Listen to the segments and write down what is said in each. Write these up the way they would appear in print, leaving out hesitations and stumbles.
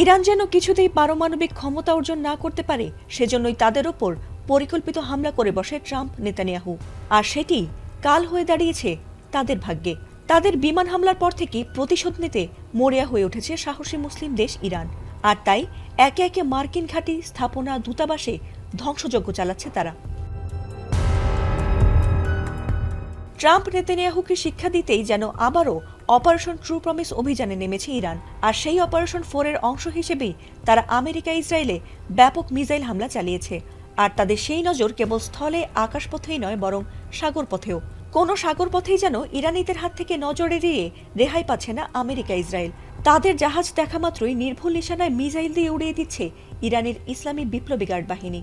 Iran যেন কিছুতেই পারমাণবিক ক্ষমতা অর্জন না করতে পারে, সেজন্যই তাদের ওপর পরিকল্পিত হামলা করে বসে ট্রাম্প নেতানিয়াহু। আর সেটি কাল হয়ে দাঁড়িয়েছে তাদের ভাগ্যে। তাদের বিমান হামলার পর থেকে প্রতিশোধ নিতে মরিয়া হয়ে উঠেছে সাহসী মুসলিম দেশ ইরান। আর তাই একে একে মার্কিন ঘাঁটি, স্থাপনা, দূতাবাসে ধ্বংসযজ্ঞ চালাচ্ছে তারা। ট্রাম্প নেতানিয়াহুকে শিক্ষা দিতেই যেন আবারও অপারেশন ট্রু প্রমিস অভিযানে নেমেছে ইরান। আর সেই অপারেশন 4 এর অংশ হিসেবেই তারা আমেরিকা ইসরায়েলে ব্যাপক মিসাইল হামলা চালিয়েছে। আর তাদের সেই নজর কেবল স্থলে, আকাশপথেই নয়, বরং সাগরপথেও। কোনো সাগরপথেই যেন ইরানিদের হাত থেকে নজর এড়িয়ে রেহাই পাচ্ছে না আমেরিকা ইসরায়েল। তাদের জাহাজ দেখা মাত্রই নির্ভুল নিশানায় মিসাইল দিয়ে উড়িয়ে দিচ্ছে ইরানের ইসলামী বিপ্লবী গার্ড বাহিনী।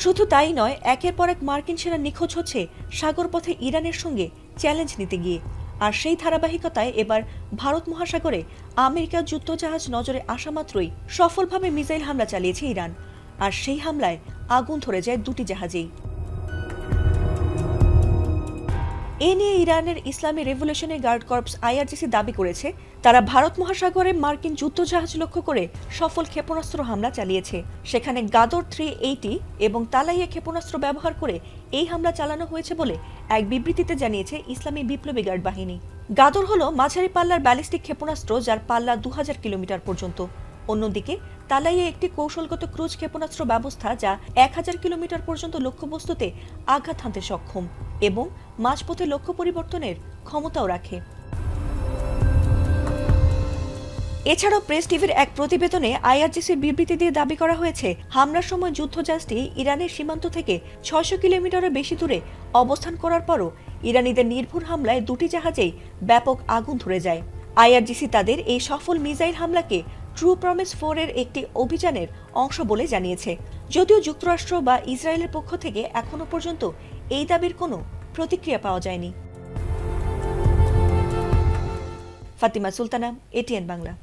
শুধু তাই নয়, একের পর এক মার্কিন সেনা নিখোঁজ হচ্ছে সাগরপথে ইরানের সঙ্গে চ্যালেঞ্জ নিতে গিয়ে। আর সেই ধারাবাহিকতায় এবার ভারত মহাসাগরে আমেরিকার যুদ্ধজাহাজ নজরে আসা মাত্রই সফলভাবে মিসাইল হামলা চালিয়েছে ইরান। আর সেই হামলায় আগুন ধরে যায় দুটি জাহাজেই। এ নিয়ে ইরানের ইসলামী রেভলিউশনারি গার্ড কর্পস আইআরজিসি দাবি করেছে, তারা ভারত মহাসাগরে মার্কিন যুদ্ধজাহাজ লক্ষ্য করে সফল ক্ষেপণাস্ত্র হামলা চালিয়েছে। সেখানে গাদর 380 এবং তালাইয়া ক্ষেপণাস্ত্র ব্যবহার করে এই হামলা চালানো হয়েছে বলে এক বিবৃতিতে জানিয়েছে ইসলামী বিপ্লবী গার্ড বাহিনী। গাদর হল মাঝারি পাল্লার ব্যালিস্টিক ক্ষেপণাস্ত্র, যার পাল্লা 2000 কিলোমিটার পর্যন্ত। অন্যদিকে তালাইয়া একটি কৌশলগত ক্রুজ ক্ষেপণাস্ত্র ব্যবস্থা, যা 1000 কিলোমিটার পর্যন্ত লক্ষ্যবস্তুতে আঘাত হানতে সক্ষম এবং মাঝপথে লক্ষ্য পরিবর্তনের ক্ষমতাও রাখে। এছাড়াও প্রেস টিভির এক প্রতিবেদনে আইআরজিসির বিবৃতি দিয়ে দাবি করা হয়েছে, হামলার সময় যুদ্ধজাহাজটি ইরানের সীমান্ত থেকে 600 কিলোমিটারের বেশি দূরে অবস্থান করার পরও ইরানিদের নির্ভুল হামলায় দুটি জাহাজেই ব্যাপক আগুন ধরে যায়। আইআরজিসি তাদের এই সফল মিসাইল হামলাকে ট্রু প্রমিস 4 এর একটি অভিযানের অংশ বলে জানিয়েছে। যদিও যুক্তরাষ্ট্র বা ইসরায়েলের পক্ষ থেকে এখনো পর্যন্ত এই দাবির কোনো প্রতিক্রিয়া পাওয়া যায়নি। ফাতিমা সুলতানা, এটিএন বাংলা।